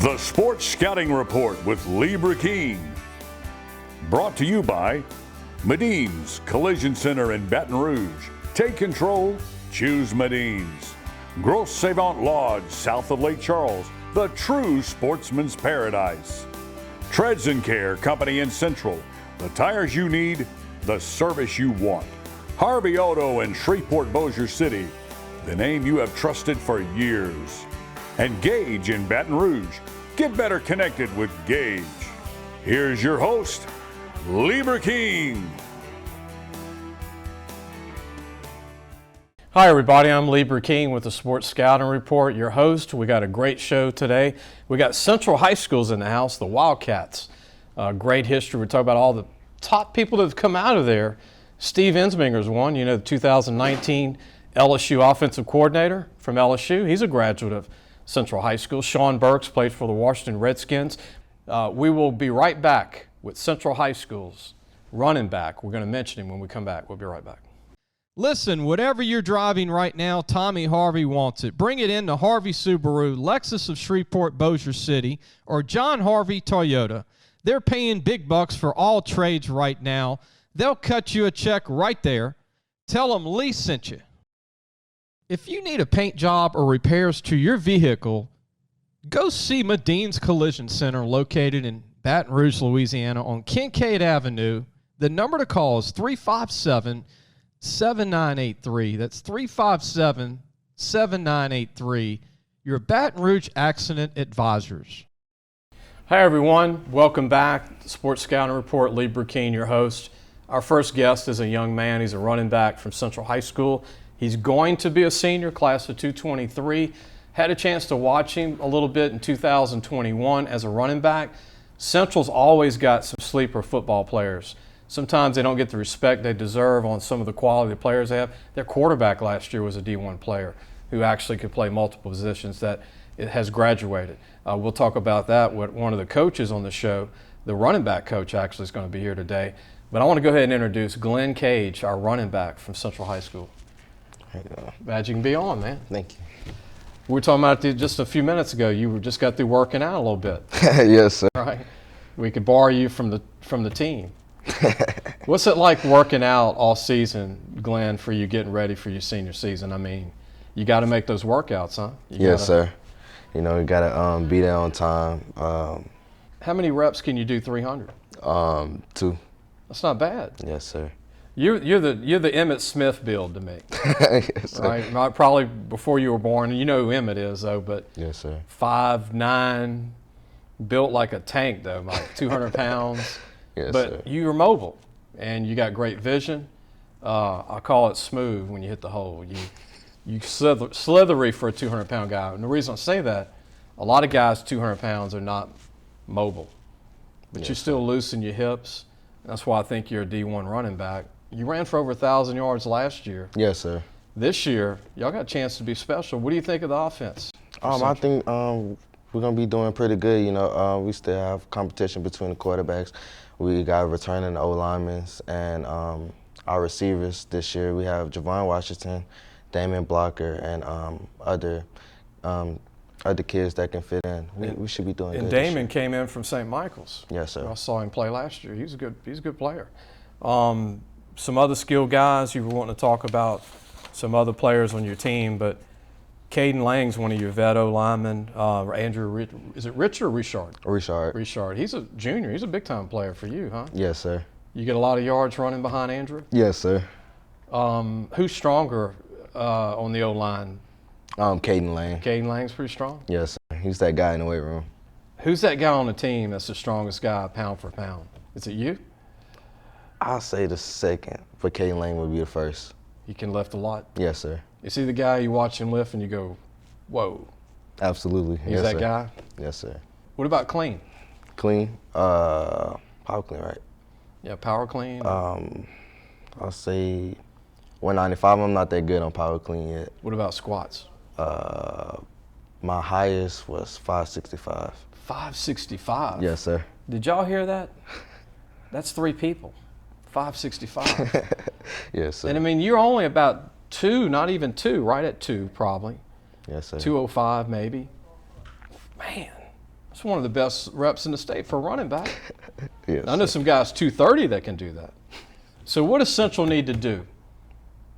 The Sports Scouting Report with Lee King. Brought to you by Medine's Collision Center in Baton Rouge. Take control, choose Medine's. Grosse Savant Lodge, south of Lake Charles, the true sportsman's paradise. Treads and Care Company in Central, the tires you need, the service you want. Harvey Auto in Shreveport, Bossier City, the name you have trusted for years. And Gage in Baton Rouge. Get better connected with Gage. Here's your host, Lee King. Hi everybody, I'm Lee King with the Sports Scouting Report, your host. We got a great show today. We got Central High Schools in the house, the Wildcats. Great history. We're talking about all the top people that have come out of there. Steve Ensminger's one, the 2019 LSU offensive coordinator from LSU. He's a graduate of Central High School. Sean Burks played for the Washington Redskins. We will be right back with Central High School's running back. We're going to mention him when we come back. We'll be right back. Listen, whatever you're driving right now, Tommy Harvey wants it. Bring it in to Harvey Subaru, Lexus of Shreveport, Bossier City, or John Harvey Toyota. They're paying big bucks for all trades right now. They'll cut you a check right there. Tell them Lee sent you. If you need a paint job or repairs to your vehicle, go see Medine's Collision Center located in Baton Rouge, Louisiana on Kincaid Avenue. The number to call is 357-7983. That's 357-7983. Your Baton Rouge Accident Advisors. Hi everyone, welcome back. Sports Scouting Report, Lee King, your host. Our first guest is a young man. He's a running back from Central High School. He's going to be a senior, class of 223. Had a chance to watch him a little bit in 2021 as a running back. Central's always got some sleeper football players. Sometimes they don't get the respect they deserve on some of the quality players they have. Their quarterback last year was a D1 player who actually could play multiple positions that it has graduated. We'll talk about that with one of the coaches on the show. The running back coach actually is going to be here today. But I want to go ahead and introduce Glen Cage, our running back from Central High School. Glad you can be on, man. Thank you. We were talking about it just a few minutes ago. You just got through working out a little bit. Yes, sir. Right. We could borrow you from the team. What's it like working out all season, Glenn, for you getting ready for your senior season? I mean, you got to make those workouts, huh? Yes, sir. You got to be there on time. How many reps can you do 300? 2. That's not bad. Yes, sir. You're the Emmitt Smith build to me. Yes, sir. Right? Probably before you were born. You know who Emmitt is, though, but yes, sir. 5'9", built like a tank, though, like 200 pounds. Yes, but sir. you are mobile, and you got great vision. I call it smooth when you hit the hole. You slithery for a 200-pound guy. And the reason I say that, a lot of guys 200 pounds are not mobile, but yes, you still loosen your hips. That's why I think you're a D1 running back. You ran for over 1,000 yards last year. Yes, sir. This year, y'all got a chance to be special. What do you think of the offense? I think we're going to be doing pretty good. We still have competition between the quarterbacks. We got returning O-linemen and our receivers this year. We have Javon Washington, Damon Blocker, and other kids that can fit in. We should be doing good. And Damon came in from St. Michael's. Yes, sir. I saw him play last year. He's a good player. Some other skilled guys you were wanting to talk about, some other players on your team, but Caden Lang's one of your vet O-linemen. Andrew, is it Rich or Richard? Richard. Richard. He's a junior. He's a big-time player for you, huh? Yes, sir. You get a lot of yards running behind Andrew? Yes, sir. Who's stronger on the O-line? Caden Lang. Caden Lang's pretty strong? Yes, sir. He's that guy in the weight room. Who's that guy on the team that's the strongest guy pound for pound? Is it you? I'll say the second, but Keenan Leitchman would be the first. He can lift a lot? Yes, sir. Is he the guy you watch him lift and you go, whoa? Absolutely. He's yes, that sir. guy? Yes, sir. What about clean? Clean? Power clean, right? Yeah, power clean? I'll say 195. I'm not that good on power clean yet. What about squats? My highest was 565. 565? Yes, sir. Did y'all hear that? That's 3 people. 565. Yes, sir. And I mean, you're only about 2, not even 2, right at 2 probably. Yes, sir. 205 maybe. Man, It's one of the best reps in the state for a running back. Yes, I know some guys 230 that can do that. So what does Central need to do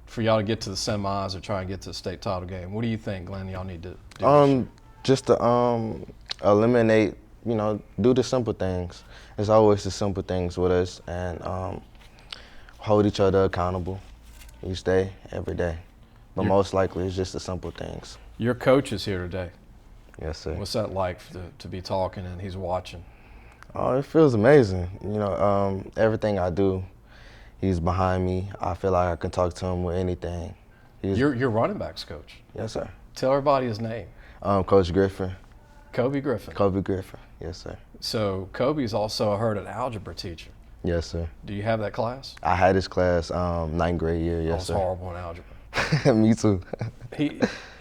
for y'all to get to the semis or try and get to the state title game? What do you think, Glen, y'all need to do this year? Just to eliminate, do the simple things. It's always the simple things with us, and hold each other accountable each day, every day. But most likely, it's just the simple things. Your coach is here today. Yes, sir. What's that like to be talking and he's watching? Oh, it feels amazing. Everything I do, he's behind me. I feel like I can talk to him with anything. You're running backs coach. Yes, sir. Tell everybody his name. Coach Griffin. Kobie Griffin. Kobie Griffin. Yes, sir. So Kobie's also, I heard, an algebra teacher. Yes, sir. Do you have that class? I had his class 9th grade year. Yes, sir. I was horrible in algebra. Me too.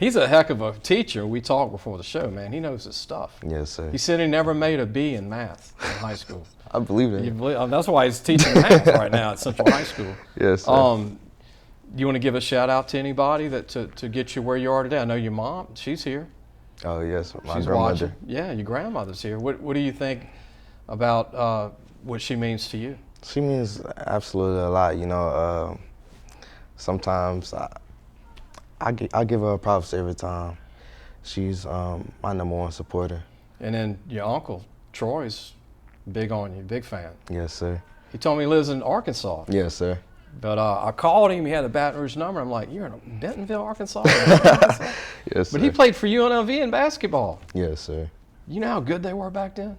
He's a heck of a teacher. We talked before the show, man. He knows his stuff. Yes, sir. He said he never made a B in math in high school. I believe it. That's why he's teaching math right now at Central High School. Yes, sir. You want to give a shout out to anybody to get you where you are today? I know your mom. She's here. Oh yes, my She's grandmother. watching. Yeah, your grandmother's here. What do you think about what she means to you? She means absolutely a lot. Sometimes I give her props every time. She's my number one supporter. And then your uncle, Troy's big on you, big fan. Yes, sir. He told me he lives in Arkansas. Yes, sir. But I called him. He had a Baton Rouge number. I'm like, you're in Bentonville, Arkansas? Yes, sir. But he played for UNLV in basketball. Yes, sir. You know how good they were back then?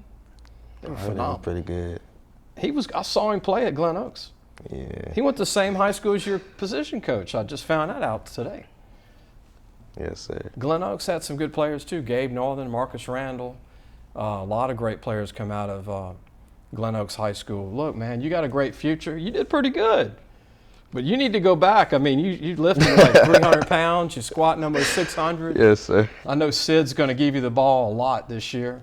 They were phenomenal. They were pretty good. I saw him play at Glen Oaks. Yeah. He went to the same high school as your position coach. I just found that out today. Yes, sir. Glen Oaks had some good players too. Gabe Northern, Marcus Randall. A lot of great players come out of Glen Oaks High School. Look, man, you got a great future. You did pretty good. But you need to go back. I mean, you lifted like 300 pounds. You squatting almost 600. Yes, sir. I know Sid's going to give you the ball a lot this year.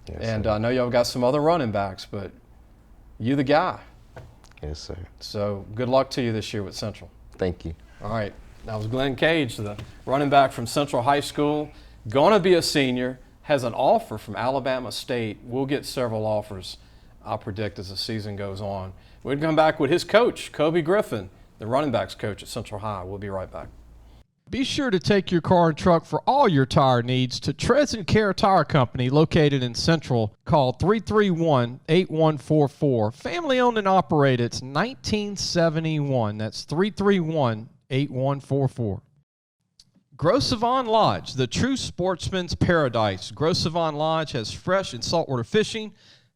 Yes, and sir. I know y'all got some other running backs, but you the guy. Yes, sir. So good luck to you this year with Central. Thank you. All right. That was Glen Cage, the running back from Central High School. Going to be a senior. Has an offer from Alabama State. We'll get several offers, I'll predict, as the season goes on. We'll come back with his coach, Kobie Griffin, the running backs coach at Central High. We'll be right back. Be sure to take your car and truck for all your tire needs to Treads & Care Tire Company located in Central. Call 331-8144. Family owned and operated. It's 1971. That's 331-8144. Gros Savon Lodge, the true sportsman's paradise. Gros Savon Lodge has fresh and saltwater fishing,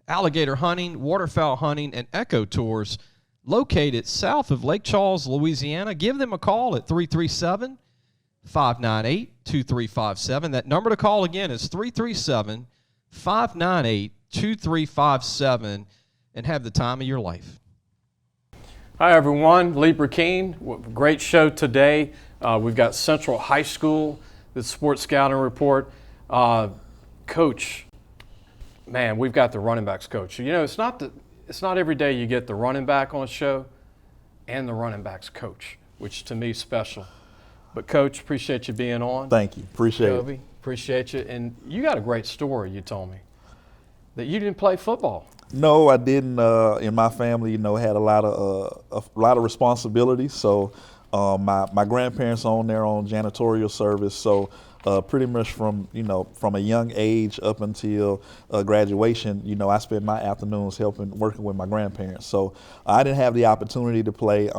alligator hunting, waterfowl hunting, and eco tours located south of Lake Charles, Louisiana. Give them a call at 337-598-2357. That number to call again is 337-598-2357, and have the time of your life. Hi, everyone. Lee Burkeen. Great show today. We've got Central High School, the Sports Scouting Report. Coach, man, we've got the running backs coach. You know, it's not every day you get the running back on a show and the running backs coach, which to me is special. But, Coach, appreciate you being on. Thank you. Appreciate it. Kobie, appreciate you. And you got a great story, you told me, that you didn't play football. No, I didn't. In my family, had a lot of responsibilities. So my grandparents own their own janitorial service. So pretty much from a young age up until graduation, I spent my afternoons working with my grandparents. So I didn't have the opportunity to play.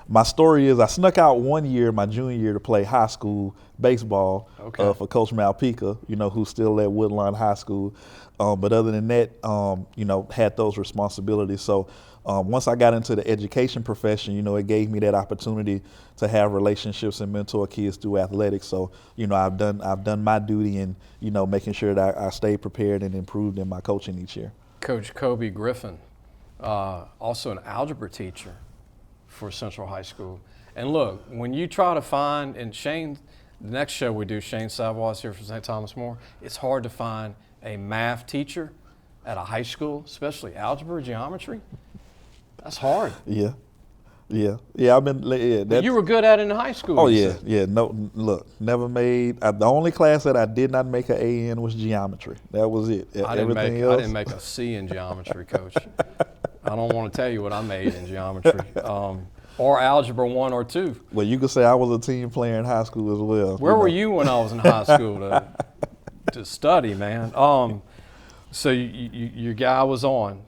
My story is I snuck out one year, my junior year, to play high school baseball for Coach Malpica, who's still at Woodlawn High School. But other than that, had those responsibilities. So once I got into the education profession, it gave me that opportunity to have relationships and mentor kids through athletics. So, I've done my duty in, making sure that I stayed prepared and improved in my coaching each year. Coach Kobie Griffin, also an algebra teacher for Central High School. And look, when you try to find, and Shane, the next show we do, Shane Savoy is here from St. Thomas More, it's hard to find a math teacher at a high school, especially algebra, geometry. That's hard. Yeah. Yeah. I've been. Yeah, But you were good at it in high school. Oh you yeah, said. yeah. No, look, never made. The only class that I did not make an A in was geometry. That was it. I didn't make a C in geometry, Coach. I don't want to tell you what I made in geometry, or algebra 1 or 2. Well, you could say I was a team player in high school as well. Where were you when I was in high school to study, man? So your guy was on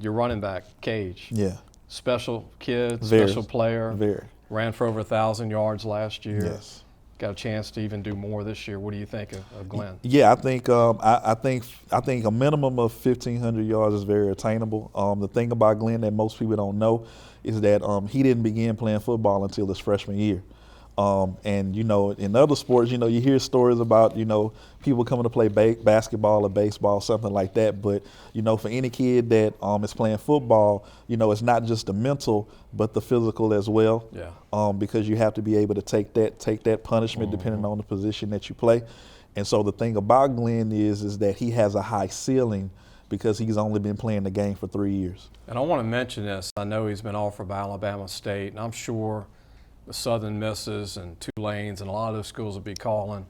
your running back, Cage. Yeah. Special kid, Very, special player. Very. Ran for over 1,000 yards last year. Yes. Got a chance to even do more this year. What do you think of Glen? Yeah, I think I think a minimum of 1,500 yards is very attainable. The thing about Glenn that most people don't know is that he didn't begin playing football until his freshman year. And in other sports, you hear stories about people coming to play basketball or baseball, something like that. But for any kid that is playing football, it's not just the mental but the physical as well. Yeah. Because you have to be able to take that punishment depending on the position that you play. And so the thing about Glenn is that he has a high ceiling because he's only been playing the game for 3 years. And I want to mention this. I know he's been offered by Alabama State, and I'm sure the Southern Misses and Tulanes and a lot of those schools will be calling.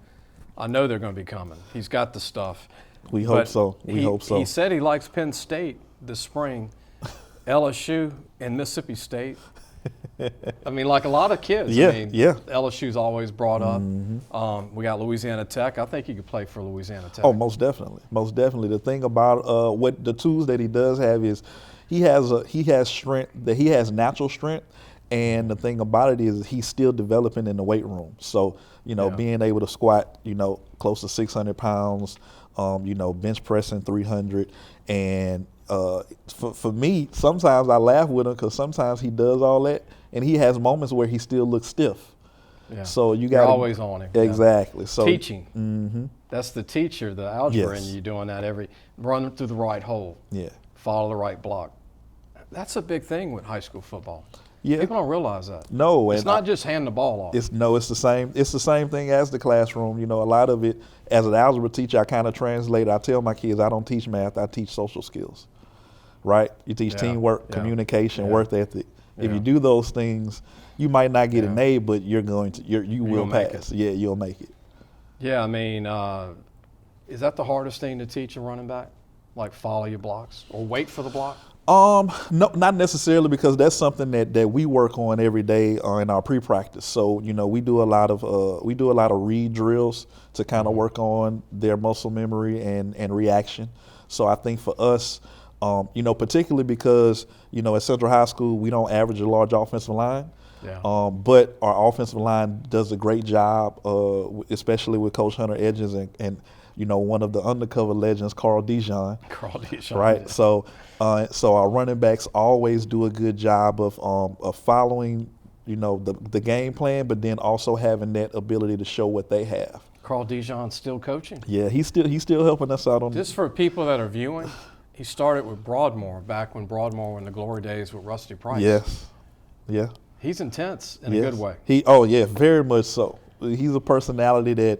I know they're going to be coming. He's got the stuff. We hope so. We hope so. He said he likes Penn State this spring, LSU, and Mississippi State. I mean, like a lot of kids. Yeah, I mean, yeah. LSU's always brought up. We got Louisiana Tech. I think he could play for Louisiana Tech. Oh, most definitely. Most definitely. The thing about what the tools that he does have is he has strength, that he has natural strength. And the thing about it is he's still developing in the weight room. So, being able to squat, close to 600 pounds, bench pressing 300. And for me, sometimes I laugh with him because sometimes he does all that and he has moments where he still looks stiff. Yeah. So you got always on him. Exactly. Yeah. So teaching. That's the teacher, the algebra, Yes. and you doing that run through the right hole. Yeah. Follow the right block. That's a big thing with high school football. Yeah. People don't realize that. No, it's not just hand the ball off. It's the same. It's the same thing as the classroom. A lot of it, as an algebra teacher, I kind of translate. I tell my kids, I don't teach math. I teach social skills. Right? You teach teamwork, communication, work ethic. If you do those things, you might not get an A, but you're going to. You will pass. Yeah, you'll make it. Yeah, I mean, is that the hardest thing to teach a running back? Like follow your blocks or wait for the block? No, not necessarily, because that's something that we work on every day in our pre-practice. So we do a lot of read drills to kind of work on their muscle memory and reaction. So I think for us, particularly because at Central High School we don't average a large offensive line. Yeah. But our offensive line does a great job, especially with Coach Hunter Edges and one of the undercover legends, Carl Dijon. Right. Yeah. So our running backs always do a good job of following, the game plan, but then also having that ability to show what they have. Carl Dijon's still coaching? Yeah, he's still helping us out on. Just for people that are viewing, he started with Broadmoor back when Broadmoor were in the glory days with Rusty Price. Yes. Yeah. He's intense in a good way. Very much so. He's a personality that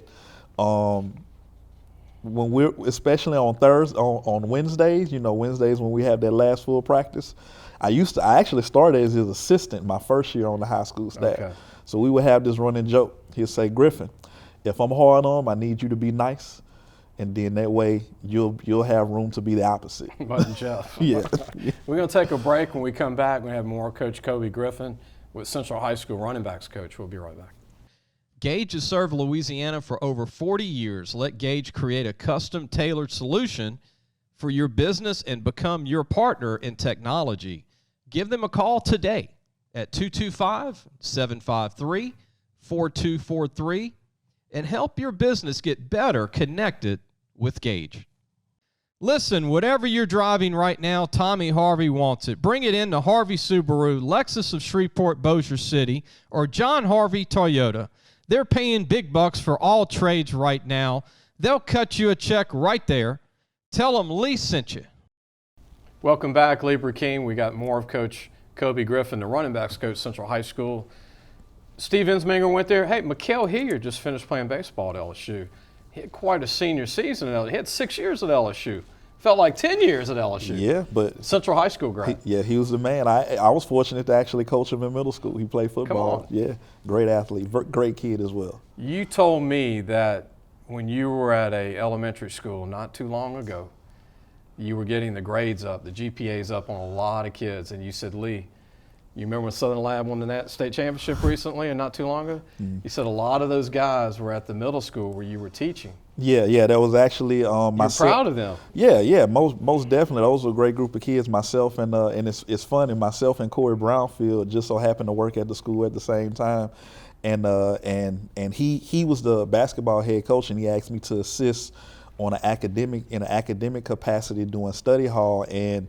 when we're, especially on Thursday, on Wednesdays, Wednesdays when we have that last full practice, I actually started as his assistant my first year on the high school staff. Okay. So we would have this running joke. He'd say, Griffin, if I'm hard on him, I need you to be nice. And then that way you'll have room to be the opposite. But Jeff. Yeah. We're going to take a break. When we come back, we're going to have more Coach Kobie Griffin with Central High School running backs coach. We'll be right back. Gage has served Louisiana for over 40 years. Let Gage create a custom tailored solution for your business and become your partner in technology. Give them a call today at 225-753-4243 and help your business get better connected with Gage. Listen, whatever you're driving right now, Tommy Harvey wants it. Bring it in to Harvey Subaru, Lexus of Shreveport, Bossier City, or John Harvey Toyota. They're paying big bucks for all trades right now. They'll cut you a check right there. Tell them Lee sent you. Welcome back, Libra King. We got more of Coach Kobie Griffin, the running backs coach, Central High School. Steve Insminger went there. Hey, Mikael Hilliard just finished playing baseball at LSU. He had quite a senior season at LSU. He had 6 years at LSU. Felt like 10 years at LSU. Yeah, but Central High School grad. he was the man. I was fortunate to actually coach him in middle school. He played football. Come on. Yeah, great athlete, great kid as well. You told me that when you were at a elementary school not too long ago, you were getting the grades up, the GPAs up on a lot of kids, and you said, Lee, you remember when Southern Lab won the state championship recently and not too long ago? You said a lot of those guys were at the middle school where you were teaching. Yeah, that was actually myself. You're proud of them. Yeah, most definitely. Those were a great group of kids. Myself and it's funny. Myself and Corey Brownfield just so happened to work at the school at the same time, and he was the basketball head coach, and he asked me to assist on in an academic capacity doing study hall, and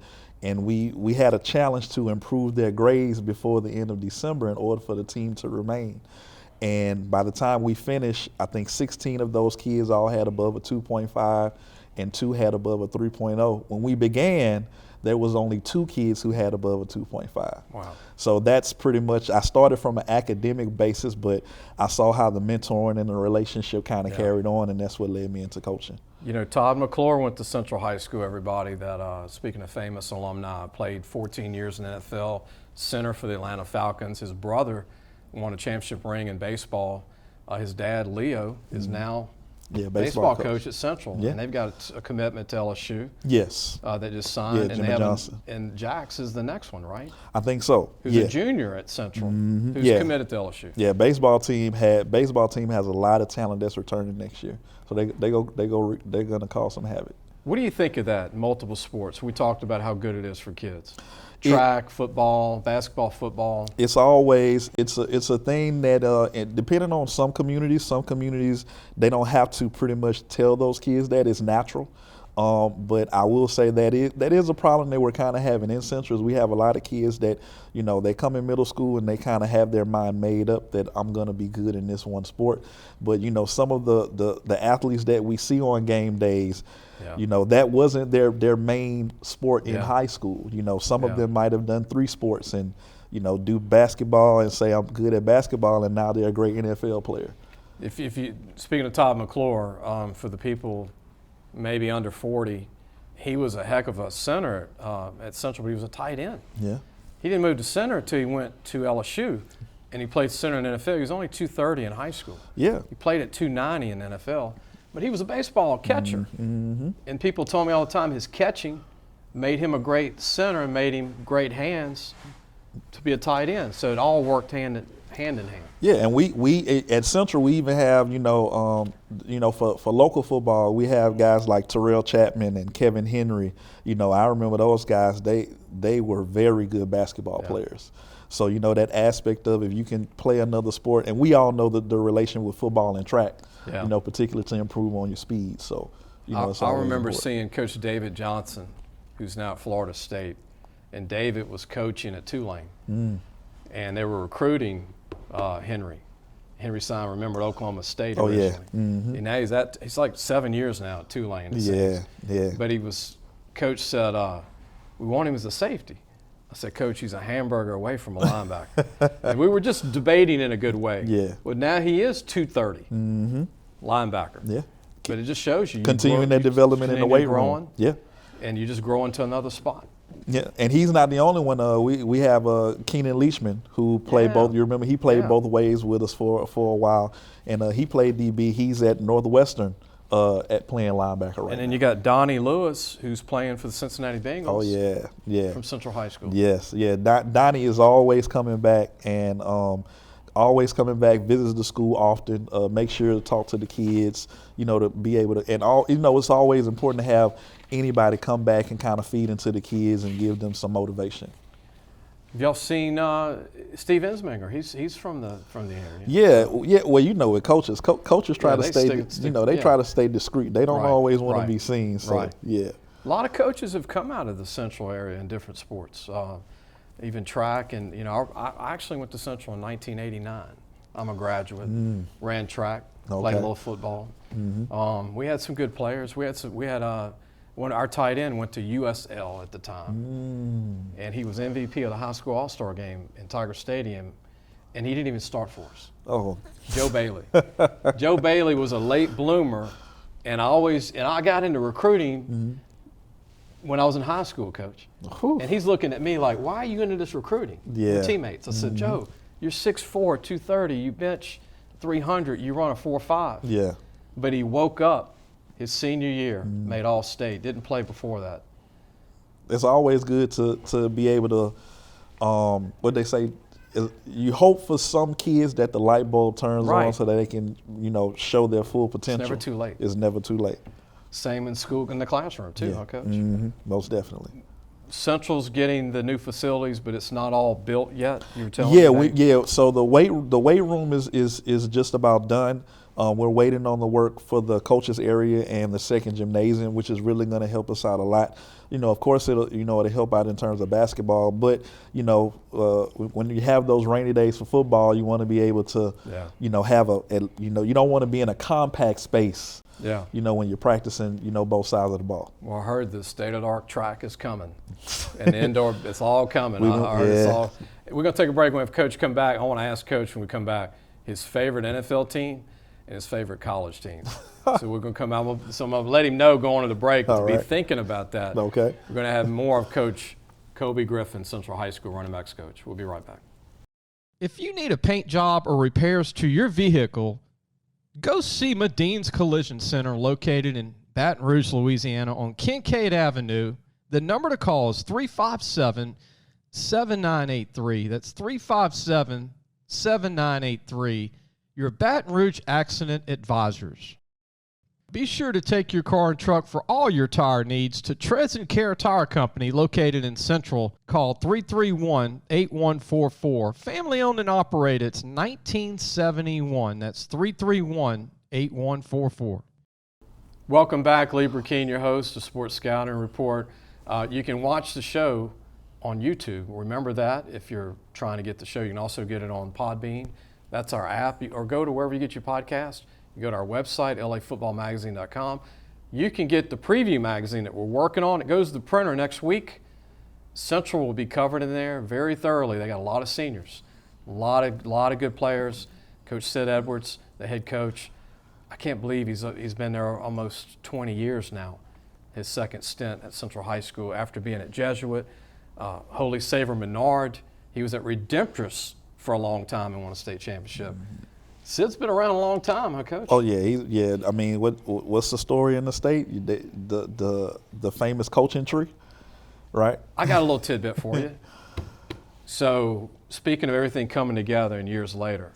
we had a challenge to improve their grades before the end of December in order for the team to remain. And by the time we finished, I think 16 of those kids all had above a 2.5 and 2 had above a 3.0. When we began, there was only 2 kids who had above a 2.5. Wow. So that's pretty much, I started from an academic basis, but I saw how the mentoring and the relationship kind of carried on, and that's what led me into coaching. You know, Todd McClure went to Central High School, everybody, that, speaking of famous alumni, played 14 years in the NFL, center for the Atlanta Falcons. His brother won a championship ring in baseball. His dad, Leo, is now baseball coach at Central. Yeah. And they've got a commitment to LSU. Yes. They just signed. Yeah, Jimmy Johnson. And Jax is the next one, right? I think so. Who's a junior at Central, who's committed to LSU. Yeah, baseball team has a lot of talent that's returning next year. So they're gonna cause some havoc. What do you think of that? Multiple sports. We talked about how good it is for kids. Track, football, basketball, football. It's a thing that depending on some communities they don't have to pretty much tell those kids that it's natural. But I will say that is a problem that we're kind of having in Central. We have a lot of kids that, they come in middle school and they kind of have their mind made up that I'm going to be good in this one sport. But, some of the athletes that we see on game days, that wasn't their main sport in high school. Some of them might have done 3 sports and, do basketball and say I'm good at basketball, and now they're a great NFL player. If you speaking of Todd McClure, for the people maybe under 40, he was a heck of a center at Central, but he was a tight end. Yeah. He didn't move to center until he went to LSU, and he played center in the NFL. He was only 230 in high school. Yeah. He played at 290 in the NFL, but he was a baseball catcher. Mm-hmm. And people told me all the time his catching made him a great center and made him great hands to be a tight end. So it all worked hand in hand. Yeah, and we at Central we even have for local football we have guys like Terrell Chapman and Kevin Henry. I remember those guys. They were very good basketball players. So that aspect of if you can play another sport, and we all know the relation with football and track. Particularly to improve on your speed. So I remember seeing Coach David Johnson, who's now at Florida State, and David was coaching at Tulane, and they were recruiting Henry. Henry signed, remember, at Oklahoma State originally. Mm-hmm. And now he's like 7 years now at Tulane. Yeah. But Coach said, we want him as a safety. I said, Coach, he's a hamburger away from a linebacker. And we were just debating in a good way. Yeah. Well, now he is 230, linebacker. Yeah. But it just shows you. Continuing that development in the weight room. Yeah. And you just grow into another spot. Yeah, and he's not the only one. We have Keenan Leitchman who played both. You remember he played both ways with us for a while, and he played DB. He's at Northwestern at playing linebacker right now. And then you got Donnie Lewis, who's playing for the Cincinnati Bengals. Oh yeah. From Central High School. Yes, yeah. Donnie is always coming back and visits the school often. Make sure to talk to the kids. To be able to, and all. It's always important to have anybody come back and kind of feed into the kids and give them some motivation. Have y'all seen Steve Ensminger? He's from the area. Yeah. Well, with coaches, coaches try to stay. Try to stay discreet. They don't always want to be seen. So yeah. A lot of coaches have come out of the Central area in different sports, even track. And I actually went to Central in 1989. I'm a graduate. Ran track, played a little football. Mm-hmm. We had some good players. We had our tight end went to USL at the time, and he was MVP of the high school all-star game in Tiger Stadium, and he didn't even start for us. Oh, Joe Bailey. Joe Bailey was a late bloomer, and I got into recruiting when I was in high school, Coach. Whew. And he's looking at me like, why are you into this recruiting? Yeah. Your teammates. I said, Joe, you're 6'4", 230, you bench 300, you run a 4.5. Yeah. But he woke up his senior year, made All-State, didn't play before that. It's always good to be able to, what they say, you hope for some kids that the light bulb turns Right. on so that they can, show their full potential. It's never too late. It's never too late. Same in school, in the classroom too, huh, Coach? Most definitely. Central's getting the new facilities, but it's not all built yet. You were telling me. So the weight room is just about done. We're waiting on the work for the coaches area and the second gymnasium, which is really going to help us out a lot. Of course it'll help out in terms of basketball, but when you have those rainy days for football, you want to be able to have you don't want to be in a compact space. Yeah. When you're practicing, both sides of the ball. Well, I heard the state-of-the-art track is coming, and the indoor, it's all coming. I heard it's all. We're going to take a break. When Coach come back, I want to ask Coach when we come back his favorite NFL team and his favorite college team. So we're going to come out. So I'm going to let him know going to the break to be thinking about that. Okay. We're going to have more of Coach Kobie Griffin, Central High School running backs coach. We'll be right back. If you need a paint job or repairs to your vehicle, go see Medine's Collision Center located in Baton Rouge, Louisiana on Kincaid Avenue. The number to call is 357-7983. That's 357-7983. Your Baton Rouge Accident Advisors. Be sure to take your car and truck for all your tire needs to Treads and Care Tire Company located in Central. Call 331-8144. Family owned and operated. It's 1971. That's 331-8144. Welcome back. Lee Burkeen, your host of Sports Scouting Report. You can watch the show on YouTube. Remember that if you're trying to get the show. You can also get it on Podbean. That's our app. Or go to wherever you get your podcast. You go to our website, lafootballmagazine.com. You can get the preview magazine that we're working on. It goes to the printer next week. Central will be covered in there very thoroughly. They got a lot of seniors, a lot of good players. Coach Sid Edwards, the head coach, I can't believe he's been there almost 20 years now. His second stint at Central High School after being at Jesuit, Holy Savior Menard. He was at Redemptress for a long time and won a state championship. Sid's been around a long time, huh, Coach? Oh yeah. I mean, what's the story in the state? The famous coaching tree, right? I got a little tidbit for you. So, speaking of everything coming together and years later,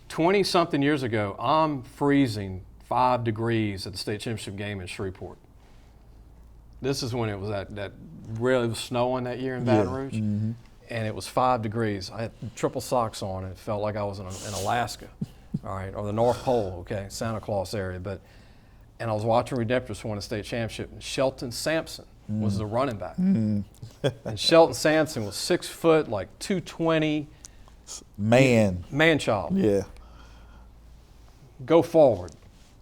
20-something years ago, I'm freezing 5 degrees at the state championship game in Shreveport. This is when it was that really was snowing that year in Baton Rouge. And it was 5 degrees. I had triple socks on, and it felt like I was in Alaska, all right, or the North Pole, okay, Santa Claus area. And I was watching Redemptress win a state championship, and Shelton Sampson was the running back. And Shelton Sampson was 6 foot, like 220. Man child. Yeah. Go forward.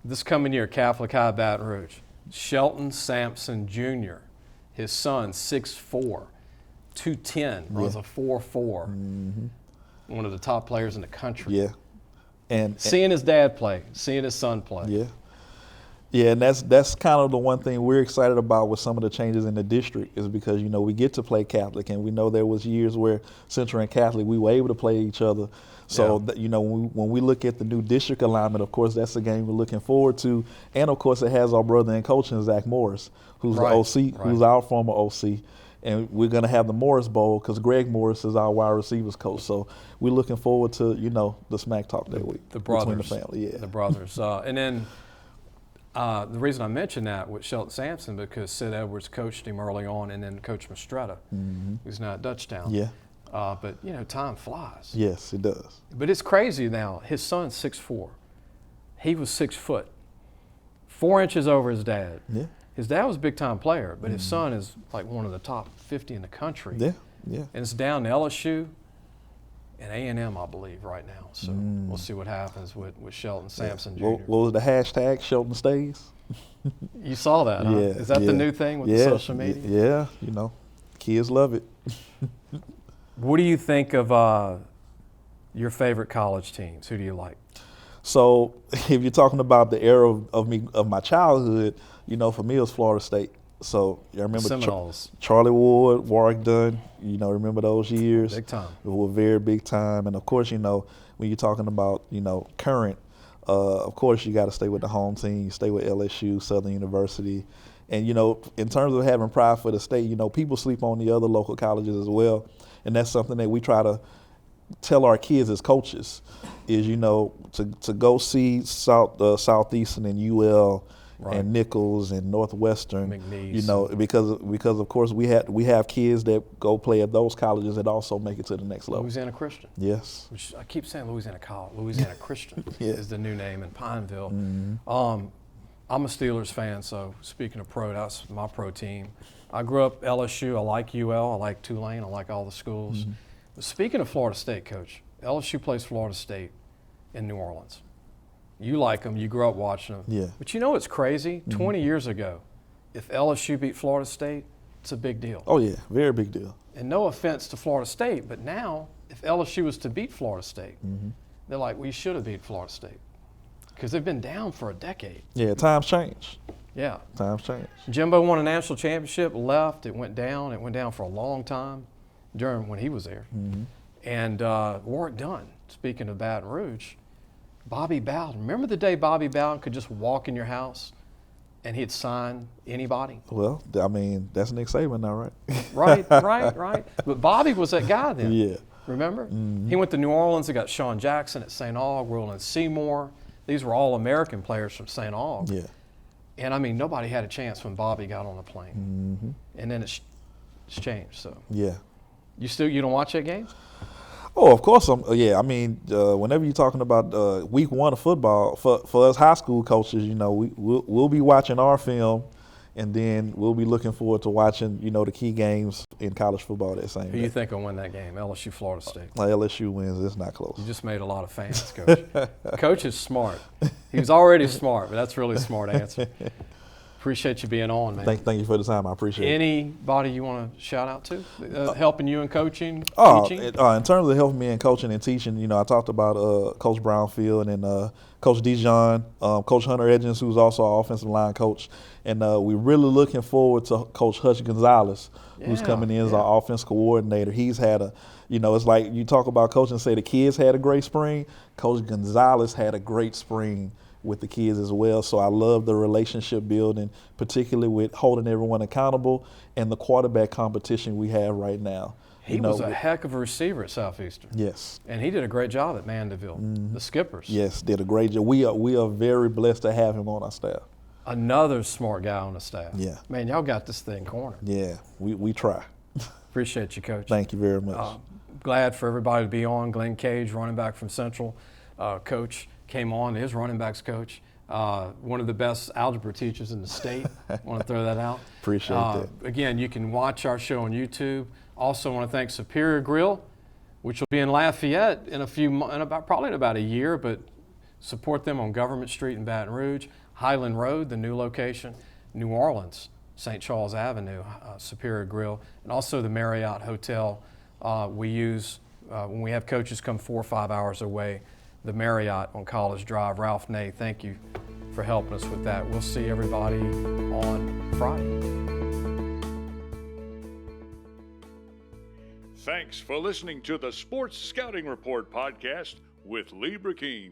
This coming year, Catholic High Baton Rouge. Shelton Sampson Jr., his son, 6'4". 210, runs a 4.4. One of the top players in the country. Yeah. And seeing his dad play, seeing his son play. Yeah. Yeah, and that's kind of the one thing we're excited about with some of the changes in the district is because, we get to play Catholic, and we know there was years where Central and Catholic, we were able to play each other. So, when we look at the new district alignment, of course, that's the game we're looking forward to. And, of course, it has our brother and coach, Zach Morris, who's the OC, who's our former OC. And we're going to have the Morris Bowl because Greg Morris is our wide receivers coach. So we're looking forward to, the smack talk that week. The brothers. Between the family, yeah. The brothers. And then the reason I mentioned that with Shelton Sampson because Sid Edwards coached him early on and then Coach Mastretta, who's now at Dutchtown. Yeah. But, time flies. Yes, it does. But it's crazy now. His son's 6'4". He was 6 foot, 4 inches over his dad. Yeah. His dad was a big-time player, but his son is like one of the top 50 in the country. Yeah, yeah. And it's down to LSU and A&M, I believe, right now. So we'll see what happens with Shelton Sampson Jr. What was the hashtag? Shelton stays? You saw that, huh? Yeah. Is that the new thing with the social media? Yeah, kids love it. What do you think of your favorite college teams? Who do you like? So if you're talking about the era of my childhood, for me it was Florida State. So I remember Seminoles. Charlie Ward, Warwick Dunn. Remember those years? Big time. They were very big time. And of course, when you're talking about current, of course you got to stay with the home team. You stay with LSU, Southern University, and in terms of having pride for the state, people sleep on the other local colleges as well, and that's something that we try to tell our kids as coaches is to go see Southeastern and UL. Right. And Nichols and Northwestern, McNeese. Because of course we have kids that go play at those colleges that also make it to the next level. Louisiana Christian. Yes. Which I keep saying Louisiana College. Louisiana Christian is the new name in Pineville. Mm-hmm. I'm a Steelers fan, so speaking of pro, that's my pro team. I grew up LSU. I like UL. I like Tulane. I like all the schools. Mm-hmm. But speaking of Florida State, Coach, LSU plays Florida State in New Orleans. You like them. You grew up watching them. Yeah. But what's crazy? 20 years ago, if LSU beat Florida State, it's a big deal. Oh, yeah. Very big deal. And no offense to Florida State, but now if LSU was to beat Florida State, they're like, we should have beat Florida State because they've been down for a decade. Yeah, times change. Yeah. Times change. Jimbo won a national championship, left. It went down. It went down for a long time when he was there. Mm-hmm. And Warwick Dunn, speaking of Baton Rouge, Bobby Bowden. Remember the day Bobby Bowden could just walk in your house and he'd sign anybody? Well, I mean, that's Nick Saban now, Right. right? Right. But Bobby was that guy then. Yeah. Remember? Mm-hmm. He went to New Orleans. They got Sean Jackson at St. Aug, Roland Seymour. These were all American players from St. Aug. Yeah. And, I mean, nobody had a chance when Bobby got on the plane. Mm-hmm. And then it's changed. So Yeah. You don't watch that game? Oh, of course. I mean, whenever you're talking about week one of football, for us high school coaches, we'll be watching our film, and then we'll be looking forward to watching, the key games in college football that same day. Who you think will win that game? LSU, Florida State. LSU wins. It's not close. You just made a lot of fans, Coach. Coach is smart. He was already smart, but that's really a smart answer. Appreciate you being on, man. Thank you for the time. I appreciate it. Anybody you want to shout out to? Helping you in coaching, teaching? In terms of helping me in coaching and teaching, I talked about Coach Brownfield and Coach Dijon, Coach Hunter Edgens, who's also our offensive line coach. And we're really looking forward to Coach Hutch Gonzalez, who's coming in as our offense coordinator. He's had it's like you talk about coaching and say the kids had a great spring. Coach Gonzalez had a great spring with the kids as well. So I love the relationship building, particularly with holding everyone accountable and the quarterback competition we have right now. He was a heck of a receiver at Southeastern. Yes. And he did a great job at Mandeville, the Skippers. Yes, did a great job. We are very blessed to have him on our staff. Another smart guy on the staff. Yeah. Man, y'all got this thing cornered. Yeah, we try. Appreciate you, Coach. Thank you very much. Glad for everybody to be on. Glen Cage, running back from Central, Coach came on, his running backs coach, one of the best algebra teachers in the state. Want to throw that out. Appreciate that. Again, you can watch our show on YouTube. Also want to thank Superior Grill, which will be in Lafayette in probably in about a year, but support them on Government Street in Baton Rouge, Highland Road, the new location, New Orleans, St. Charles Avenue, Superior Grill, and also the Marriott Hotel we use when we have coaches come 4 or 5 hours away. The Marriott on College Drive. Ralph Ney, thank you for helping us with that. We'll see everybody on Friday. Thanks for listening to the Sports Scouting Report podcast with Lee Burkeen.